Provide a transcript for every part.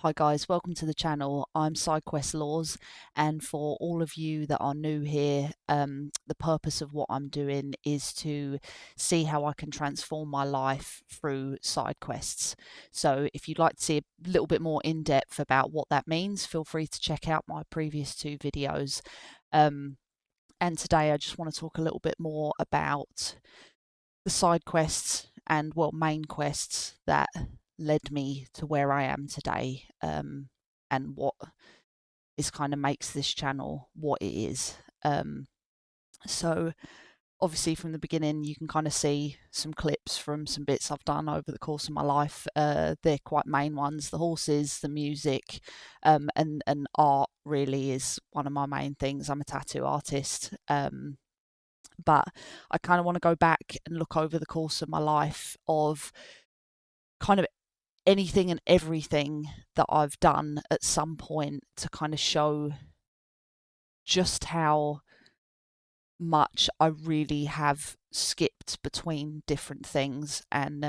Hi guys, welcome to the channel. I'm Side Quest Laus, and for all of you that are new here, the purpose of what I'm doing is to see how I can transform my life through side quests. So if you'd like to see a little bit more in depth about what that means, feel free to check out my previous two videos. And today I just want to talk a little bit more about the side quests and, well, main quests that led me to where I am today, and what is kind of makes this channel what it is. So obviously from the beginning you can kind of see some clips from some bits I've done over the course of my life. They're quite main ones: the horses, the music, and art really is one of my main things. I'm a tattoo artist, but I kind of want to go back and look over the course of my life of kind of anything and everything that I've done at some point to kind of show just how much I really have skipped between different things and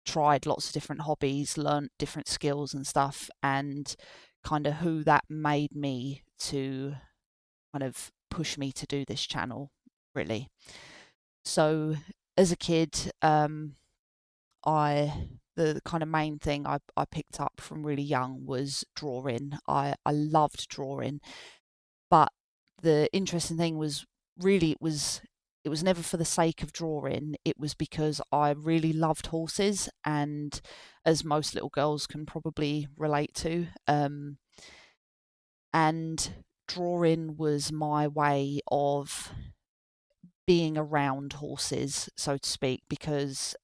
tried lots of different hobbies, learnt different skills and stuff, and kind of who that made me to kind of push me to do this channel, really. So as a kid, the kind of main thing I picked up from really young was drawing. I loved drawing, but the interesting thing was really it was never for the sake of drawing. It was because I really loved horses, and as most little girls can probably relate to, and drawing was my way of being around horses, so to speak, because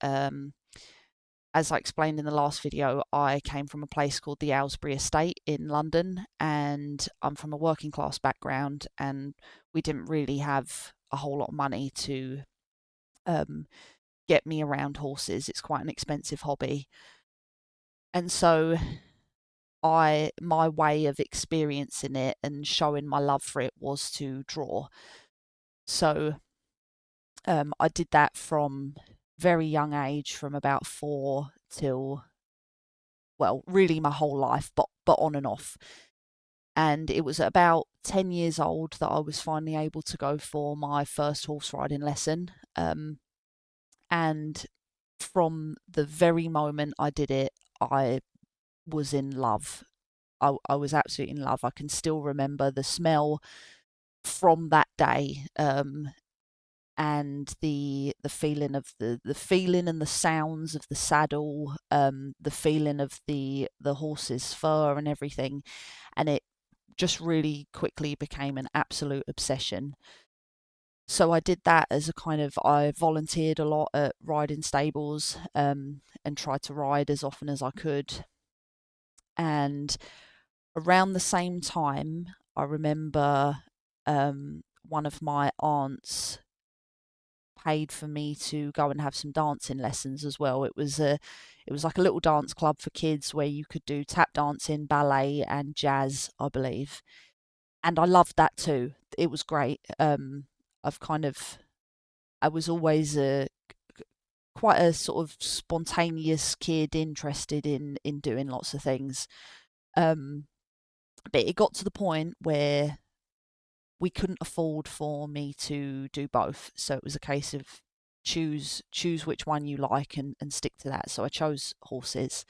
as I explained in the last video, I came from a place called the Aylesbury Estate in London, and I'm from a working class background, and we didn't really have a whole lot of money to get me around horses. It's quite an expensive hobby. And so my way of experiencing it and showing my love for it was to draw. So I did that from very young age, from about 4 till, well, really my whole life, but on and off. And it was at about 10 years old that I was finally able to go for my first horse riding lesson. And from the very moment I did it, I was in love. I was absolutely in love. I can still remember the smell from that day, and the feeling of the feeling and the sounds of the saddle, the feeling of the horse's fur and everything, and it just really quickly became an absolute obsession. So I did that as a kind of, I volunteered a lot at riding stables, and tried to ride as often as I could. And around the same time, I remember one of my aunts paid for me to go and have some dancing lessons as well. It was like a little dance club for kids where you could do tap dancing, ballet, and jazz, I believe. And I loved that too. It was great. I've kind of I was always a quite a sort of spontaneous kid, interested in doing lots of things. Um, but it got to the point where we couldn't afford for me to do both, so it was a case of choose which one you like and stick to that. So I chose horses.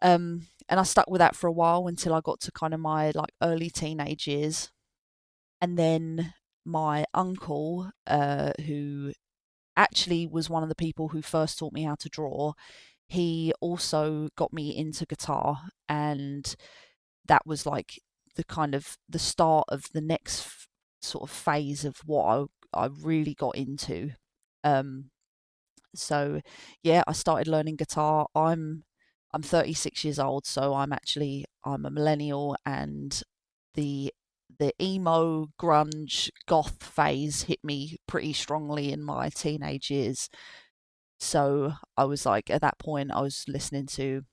And I stuck with that for a while until I got to kind of my like early teenage years. And then my uncle, who actually was one of the people who first taught me how to draw, he also got me into guitar, and that was like the kind of the start of the next sort of phase of what I really got into. Um, so yeah, I started learning guitar. I'm 36 years old, so I'm a millennial, and the emo grunge goth phase hit me pretty strongly in my teenage years. So I was like, at that point I was listening to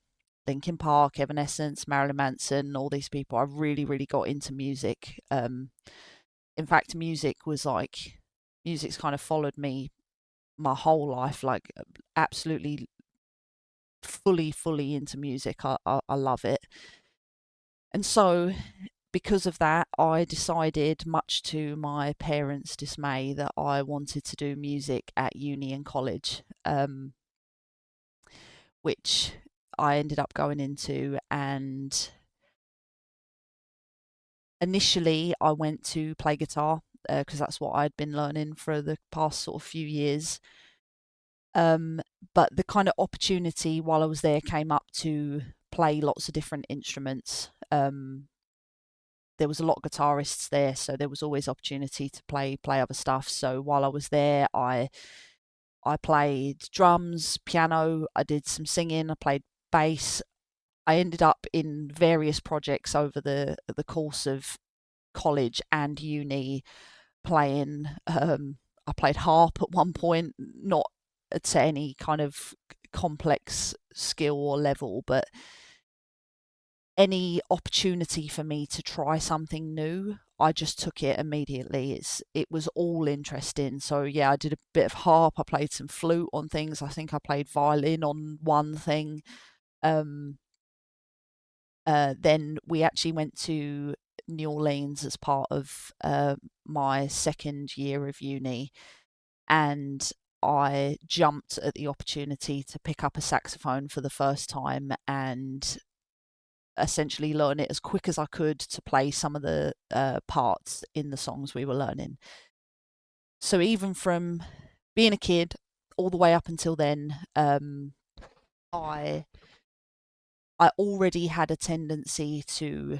Linkin Park, Evanescence, Marilyn Manson, all these people. I really, really got into music. In fact, music's kind of followed me my whole life, like absolutely fully into music. I love it. And so, because of that, I decided, much to my parents' dismay, that I wanted to do music at uni and college, which I ended up going into. And initially, I went to play guitar because that's what I'd been learning for the past sort of few years. Um, but the kind of opportunity while I was there came up to play lots of different instruments. There was a lot of guitarists there, so there was always opportunity to play other stuff. So while I was there, I played drums, piano, I did some singing, I played bass. I ended up in various projects over the course of college and uni playing. I played harp at one point, not to any kind of complex skill or level, but any opportunity for me to try something new, I just took it immediately. It was all interesting. So yeah, I did a bit of harp. I played some flute on things. I think I played violin on one thing. Um, then we actually went to New Orleans as part of my second year of uni, and I jumped at the opportunity to pick up a saxophone for the first time and essentially learn it as quick as I could to play some of the parts in the songs we were learning. So even from being a kid all the way up until then, I I already had a tendency to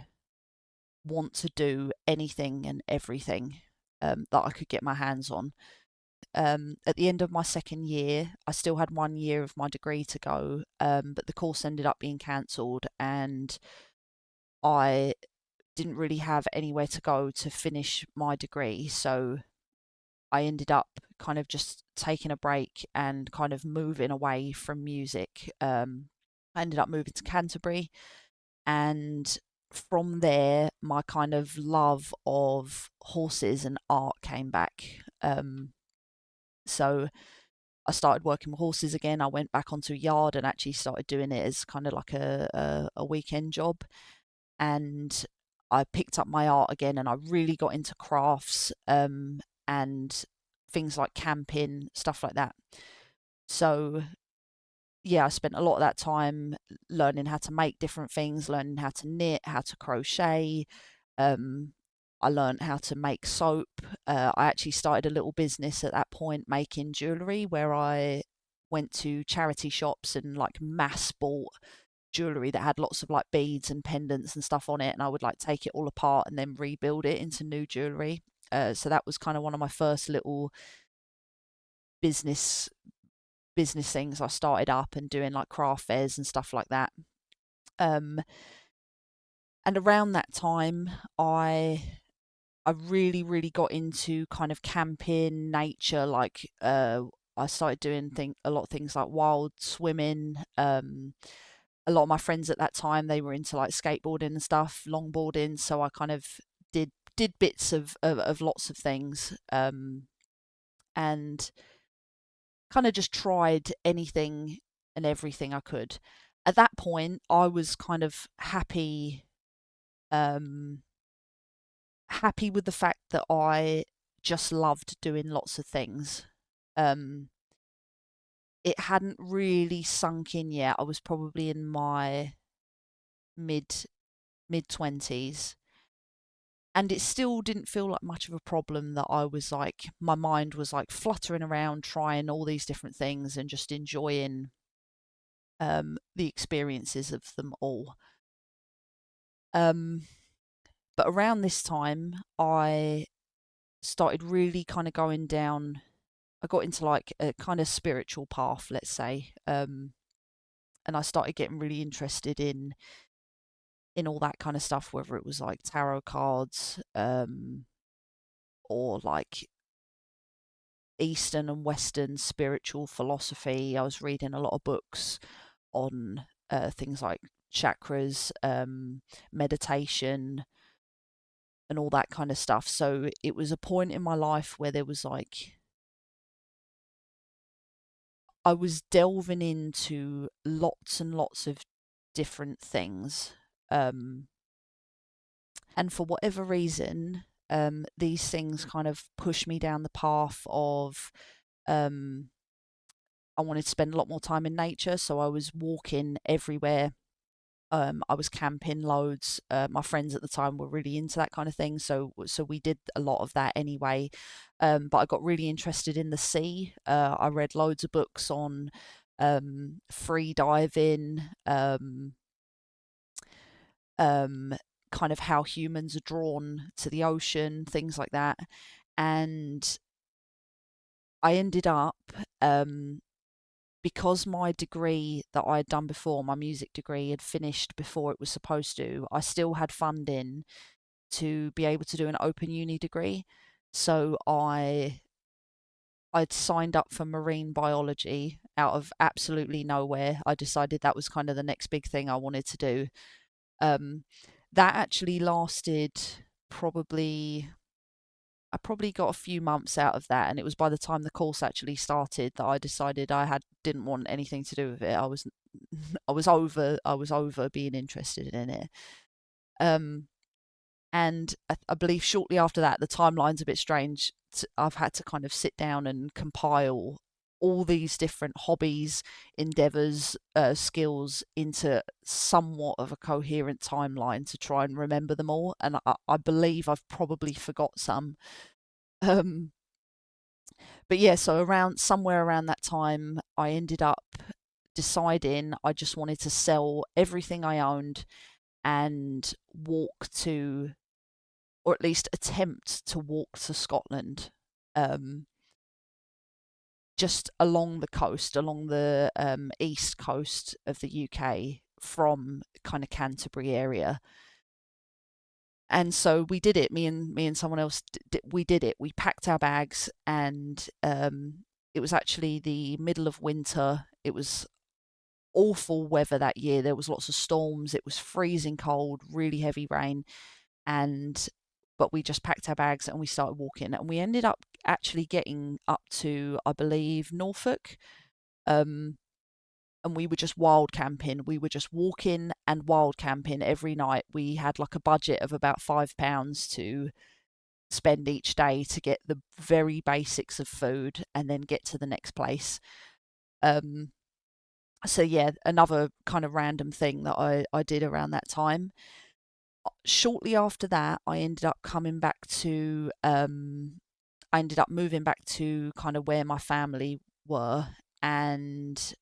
want to do anything and everything that I could get my hands on. At the end of my second year, I still had 1 year of my degree to go, but the course ended up being cancelled, and I didn't really have anywhere to go to finish my degree. So I ended up kind of just taking a break and kind of moving away from music. I ended up moving to Canterbury, and from there, my kind of love of horses and art came back. So I started working with horses again. I went back onto a yard and actually started doing it as kind of like a weekend job. And I picked up my art again, and I really got into crafts and things like camping, stuff like that. So yeah, I spent a lot of that time learning how to make different things, learning how to knit, how to crochet. Um, I learned how to make soap. I actually started a little business at that point making jewellery, where I went to charity shops and like mass bought jewellery that had lots of like beads and pendants and stuff on it, and I would like take it all apart and then rebuild it into new jewellery. So that was kind of one of my first little business business things I started up, and doing like craft fairs and stuff like that. Um, and around that time, I really got into kind of camping, nature. Like I started doing a lot of things like wild swimming. A lot of my friends at that time, they were into like skateboarding and stuff, longboarding. So I kind of did bits of lots of things, and kind of just tried anything and everything I could. At that point, I was kind of um, happy with the fact that I just loved doing lots of things. Um, it hadn't really sunk in yet. I was probably in my mid mid 20s, and it still didn't feel like much of a problem that I was like, my mind was like fluttering around trying all these different things and just enjoying the experiences of them all. Um, but around this time, I started really kind of going down. I got into like a kind of spiritual path, let's say, and I started getting really interested in all that kind of stuff, whether it was like tarot cards, or like Eastern and Western spiritual philosophy. I was reading a lot of books on things like chakras, meditation, and all that kind of stuff. So it was a point in my life where there was like, I was delving into lots and lots of different things. Um, and for whatever reason, these things kind of pushed me down the path of um, I wanted to spend a lot more time in nature. So I was walking everywhere. I was camping loads. My friends at the time were really into that kind of thing, so we did a lot of that anyway. But I got really interested in the sea. I read loads of books on free diving, um, kind of how humans are drawn to the ocean, things like that. And I ended up, because my degree that I had done before, my music degree, had finished before it was supposed to, I still had funding to be able to do an open uni degree. So I'd signed up for marine biology out of absolutely nowhere. I decided that was kind of the next big thing I wanted to do. Um, that actually lasted probably I probably got a few months out of that, and it was by the time the course actually started that I decided didn't want anything to do with it. I was over being interested in it. Um, and I believe shortly after that, the timeline's a bit strange. I've had to kind of sit down and compile all these different hobbies, endeavors, skills into somewhat of a coherent timeline to try and remember them all. And I believe I've probably forgot some. Um, but yeah, so somewhere around that time, I ended up deciding I just wanted to sell everything I owned and walk to, or at least attempt to walk to Scotland, um, just along the coast, along the east coast of the UK from kind of Canterbury area. And so we did it. Me and someone else, we did it. We packed our bags, and it was actually the middle of winter. It was awful weather that year. There was lots of storms. It was freezing cold, really heavy rain, and but we just packed our bags and we started walking, and we ended up actually getting up to, I believe, Norfolk. Um, and we were just wild camping. We were just walking and wild camping every night. We had like a budget of about £5 to spend each day to get the very basics of food and then get to the next place. Um, so yeah, another kind of random thing that I did around that time. Shortly after that, I ended up moving back to kind of where my family were, and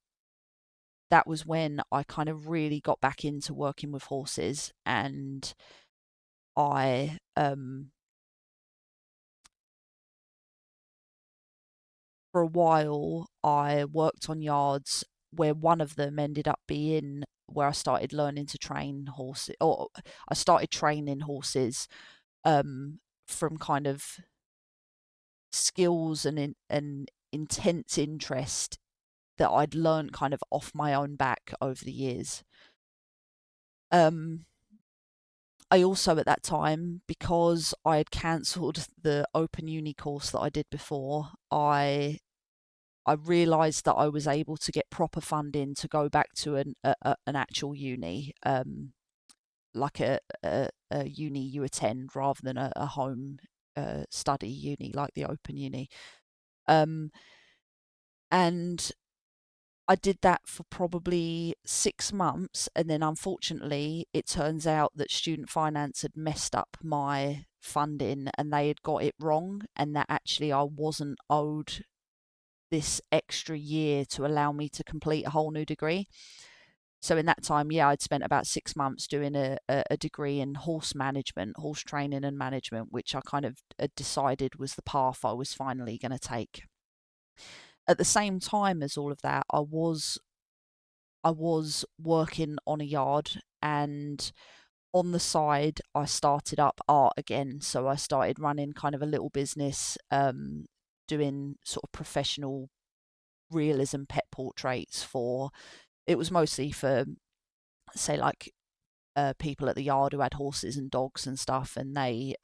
that was when I kind of really got back into working with horses. And I for a while I worked on yards where one of them ended up being where I started learning to train horses, or I started training horses from kind of skills and intense interest that I'd learned kind of off my own back over the years. Um, I also at that time, because I had cancelled the open uni course that I did before, I realised that I was able to get proper funding to go back to an actual uni, like a uni you attend rather than a home study uni like the open uni. Um, and I did that for probably 6 months, and then unfortunately, it turns out that student finance had messed up my funding and they had got it wrong, and that actually I wasn't owed this extra year to allow me to complete a whole new degree. So in that time, yeah, I'd spent about 6 months doing a degree in horse management, horse training and management, which I kind of decided was the path I was finally going to take. At the same time as all of that, I was working on a yard, and on the side I started up art again. So I started running kind of a little business, doing sort of professional realism pet portraits for, it was mostly for, say, like people at the yard who had horses and dogs and stuff, and they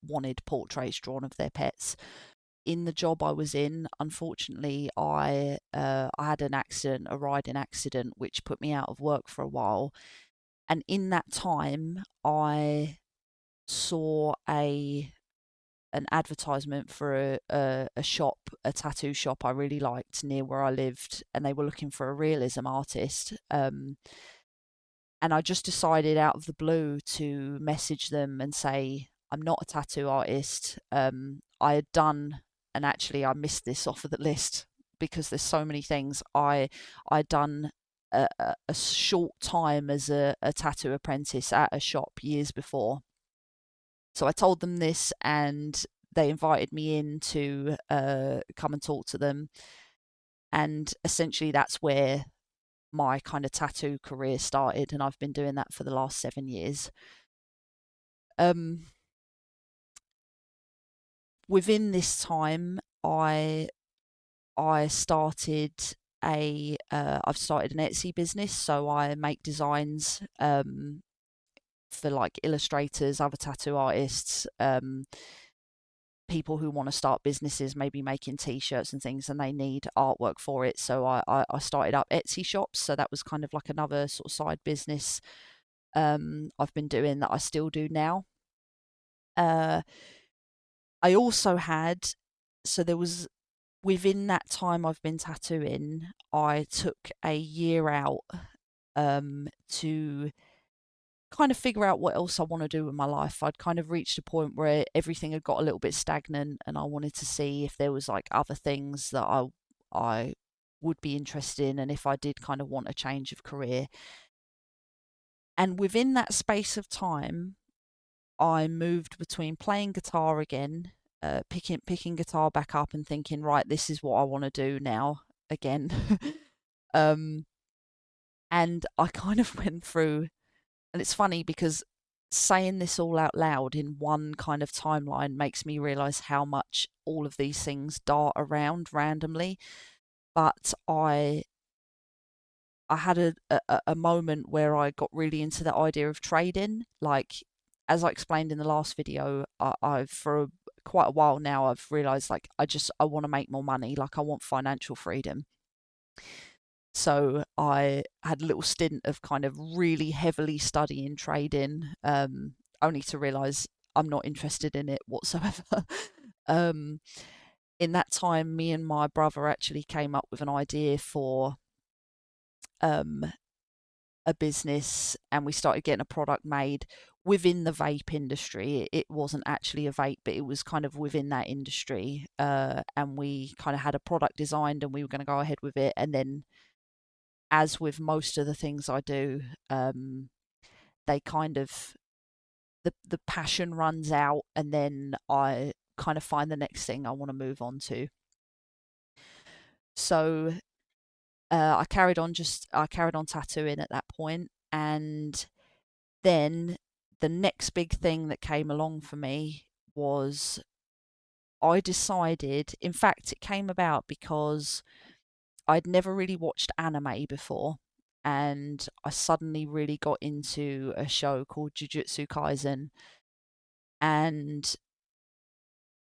wanted portraits drawn of their pets. in the job I was in, unfortunately, I had an accident, a riding accident, which put me out of work for a while. And in that time, I saw a an advertisement for a shop, a tattoo shop I really liked near where I lived, and they were looking for a realism artist. And I just decided out of the blue to message them and say, I'm not a tattoo artist. I had done, and actually I missed this off of the list because there's so many things. I'd done a short time as a tattoo apprentice at a shop years before. So I told them this, and they invited me in to come and talk to them. And essentially, that's where my kind of tattoo career started, and I've been doing that for the last 7 years. Um, Within this time, I started I've started an Etsy business, so I make designs for like illustrators, other tattoo artists, people who want to start businesses, maybe making t-shirts and things, and they need artwork for it. So I started up Etsy shops. So that was kind of like another sort of side business I've been doing that I still do now. I also had, so there was, within that time I've been tattooing, I took a year out to kind of figure out what else I want to do with my life. I'd kind of reached a point where everything had got a little bit stagnant, and I wanted to see if there was like other things that I would be interested in, and if I did kind of want a change of career. And within that space of time, I moved between playing guitar again, picking guitar back up and thinking, right, this is what I want to do now again. um, and I kind of went through, and it's funny because saying this all out loud in one kind of timeline makes me realize how much all of these things dart around randomly. But I had a moment where I got really into the idea of trading. Like, as I explained in the last video, I've for quite a while now, I've realized like I want to make more money. Like, I want financial freedom. So I had a little stint of kind of really heavily studying trading, only to realize I'm not interested in it whatsoever. um, in that time, me and my brother actually came up with an idea for um, a business, and we started getting a product made within the vape industry. It wasn't actually a vape, but it was kind of within that industry. And we kind of had a product designed, and we were going to go ahead with it. And then, as with most of the things I do, they kind of, the passion runs out, and then I kind of find the next thing I want to move on to. So I carried on tattooing at that point, and then the next big thing that came along for me was I decided, in fact, it came about because I'd never really watched anime before, and I suddenly really got into a show called Jujutsu Kaisen. And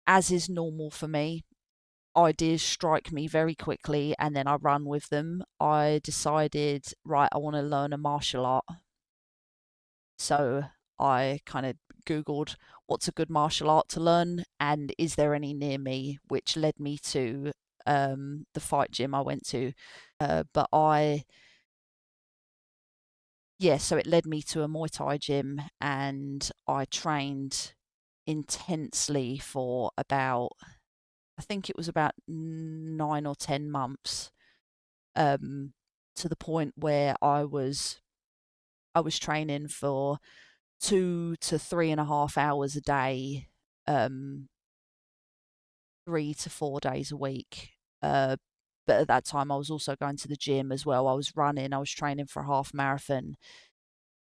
as is normal for me, ideas strike me very quickly and then I run with them. I decided, right, I want to learn a martial art. So I kind of Googled what's a good martial art to learn and is there any near me, which led me to the fight gym I went to. But so it led me to a Muay Thai gym, and I trained intensely for about, I think it was about 9 or 10 months, to the point where I was training for 2 to 3.5 hours a day, 3 to 4 days a week. But at that time, I was also going to the gym as well. I was running, I was training for a half marathon,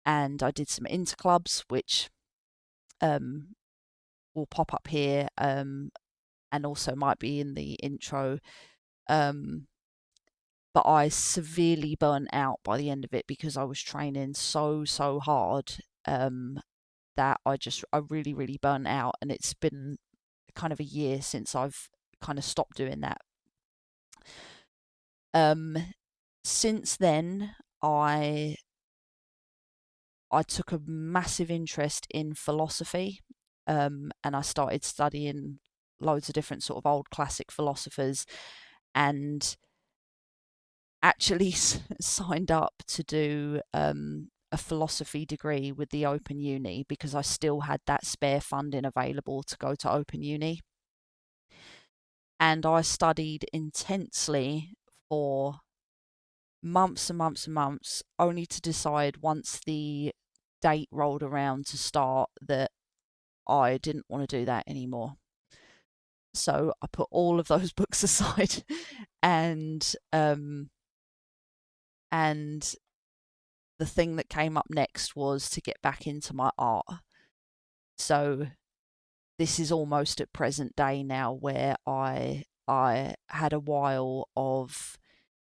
and I did some interclubs, which will pop up here, and also might be in the intro. But I severely burnt out by the end of it because I was training so hard, that I really, really burnt out. And it's been kind of a year since I've kind of stopped doing that. Um, since then, I took a massive interest in philosophy, and I started studying loads of different sort of old classic philosophers, and actually signed up to do a philosophy degree with the Open Uni because I still had that spare funding available to go to Open Uni. And I studied intensely for months and months and months, only to decide once the date rolled around to start that I didn't want to do that anymore. So I put all of those books aside, and and the thing that came up next was to get back into my art. So this is almost at present day now, where I had a while of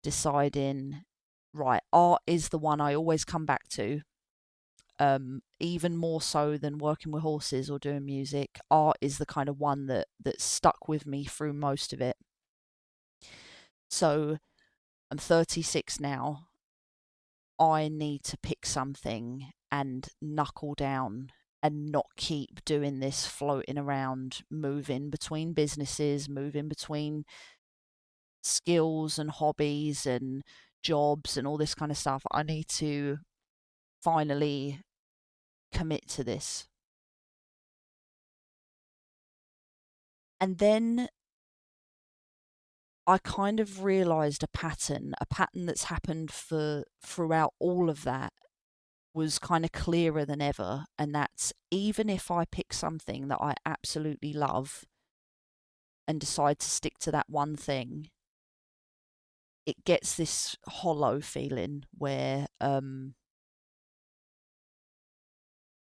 deciding, right, art is the one I always come back to. Even more so than working with horses or doing music, art is the kind of one that stuck with me through most of it. So I'm 36 now. I need to pick something and knuckle down and not keep doing this floating around, moving between businesses, moving between skills and hobbies and jobs and all this kind of stuff. I need to finally commit to this. And then I kind of realized a pattern that's happened for throughout all of that was kind of clearer than ever. And that's, even if I pick something that I absolutely love and decide to stick to that one thing, it gets this hollow feeling where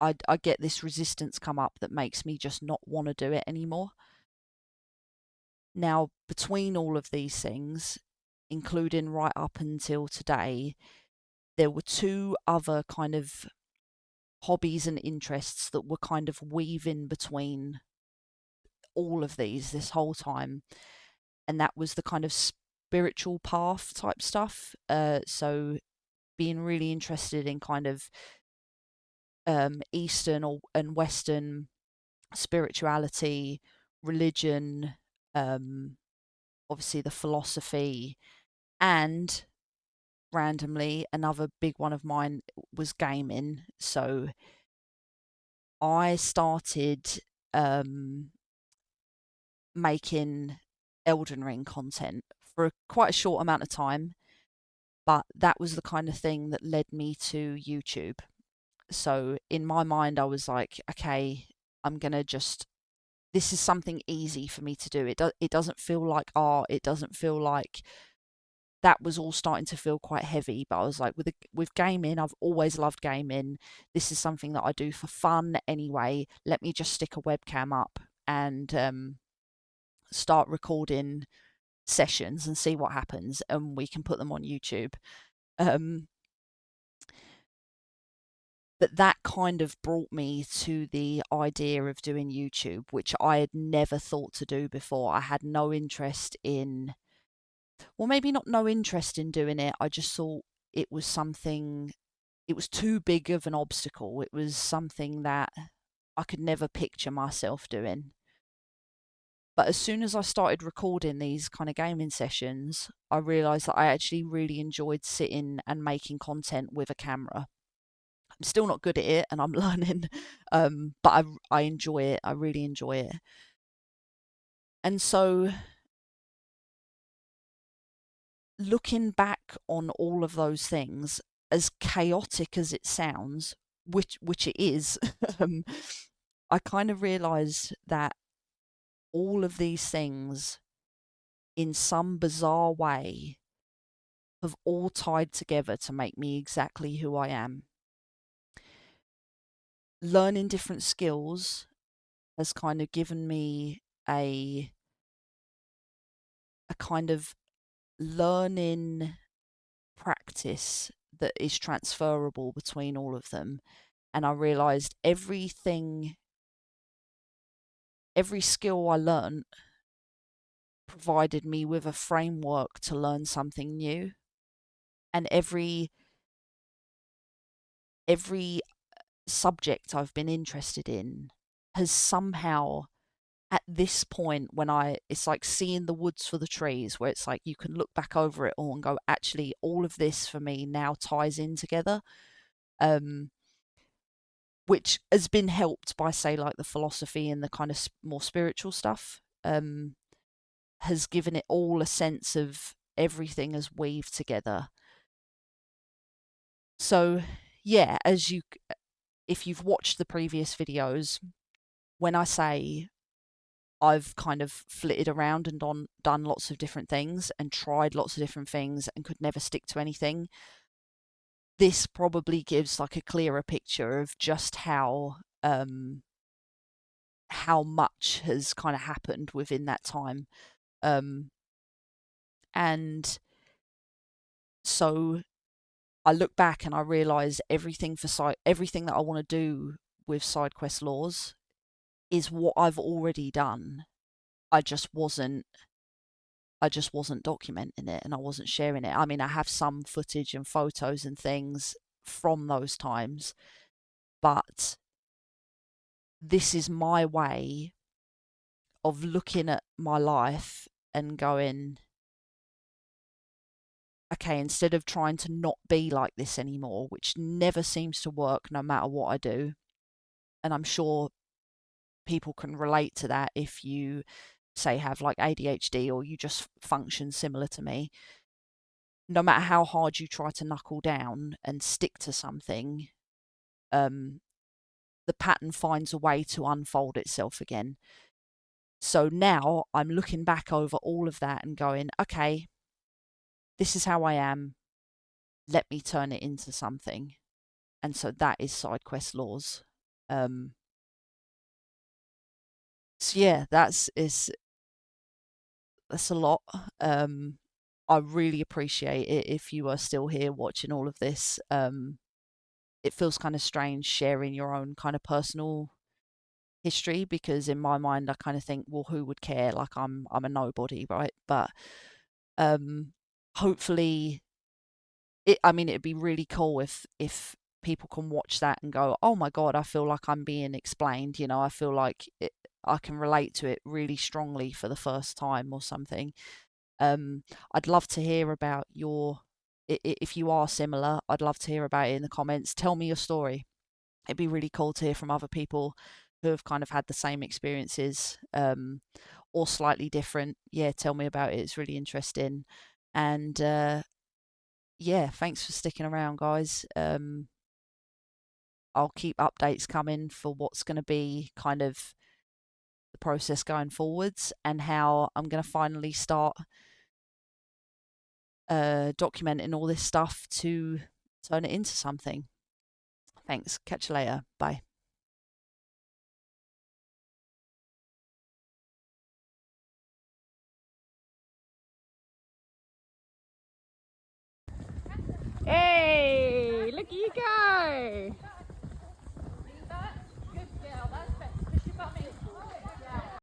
I get this resistance come up that makes me just not want to do it anymore. Now, between all of these things, including right up until today, there were two other kind of hobbies and interests that were kind of weaving between all of these this whole time. And that was the kind of spiritual path type stuff. So being really interested in kind of Eastern and Western spirituality, religion, obviously the philosophy, and randomly another big one of mine was gaming. So I started making Elden Ring content for quite a short amount of time, but that was the kind of thing that led me to YouTube. So in my mind, I was like, okay, I'm gonna just, this is something easy for me to do. It doesn't feel like art. It doesn't feel like, that was all starting to feel quite heavy. But I was like, with gaming, I've always loved gaming. This is something that I do for fun anyway. Let me just stick a webcam up and start recording sessions and see what happens, and we can put them on YouTube. But that kind of brought me to the idea of doing YouTube, which I had never thought to do before. I had no interest in, well, maybe not no interest in doing it. I just thought it was something, it was too big of an obstacle. It was something that I could never picture myself doing. But as soon as I started recording these kind of gaming sessions, I realized that I actually really enjoyed sitting and making content with a camera. I'm still not good at it and I'm learning, but I enjoy it. I really enjoy it. And so looking back on all of those things, as chaotic as it sounds, which it is, I kind of realized that all of these things, in some bizarre way, have all tied together to make me exactly who I am. Learning different skills has kind of given me a kind of learning practice that is transferable between all of them. And I realized every skill I learned provided me with a framework to learn something new. And every subject I've been interested in has somehow, at this point, it's like seeing the woods for the trees, where it's like you can look back over it all and go, actually, all of this for me now ties in together. Which has been helped by, say, like the philosophy and the kind of more spiritual stuff, has given it all a sense of everything as weaved together. So, yeah, if you've watched the previous videos, when I say I've kind of flitted around and done lots of different things and tried lots of different things and could never stick to anything, this probably gives like a clearer picture of just how much has kind of happened within that time. And so I look back and I realize everything that I want to do with Side Quest Laus is what I've already done. I just wasn't documenting it, and I wasn't sharing it. I mean, I have some footage and photos and things from those times, but this is my way of looking at my life and going, okay, instead of trying to not be like this anymore, which never seems to work no matter what I do, and I'm sure people can relate to that if you, say, have like ADHD or you just function similar to me. No matter how hard you try to knuckle down and stick to something, the pattern finds a way to unfold itself again. So now I'm looking back over all of that and going, okay, this is how I am. Let me turn it into something. And so that is Side Quest Laus. So yeah, that's a lot. I really appreciate it if you are still here watching all of this. It feels kind of strange sharing your own kind of personal history, because in my mind I kind of think, well, who would care? Like I'm a nobody, right? But hopefully I mean, it'd be really cool if people can watch that and go, oh my God, I feel like I'm being explained. You know, I feel like I can relate to it really strongly for the first time or something. I'd love to hear about if you are similar, I'd love to hear about it in the comments. Tell me your story. It'd be really cool to hear from other people who have kind of had the same experiences, or slightly different. Yeah, tell me about it. It's really interesting. And yeah, thanks for sticking around, guys. I'll keep updates coming for what's going to be kind of the process going forwards, and how I'm going to finally start documenting all this stuff to turn it into something. Thanks. Catch you later. Bye. Hey!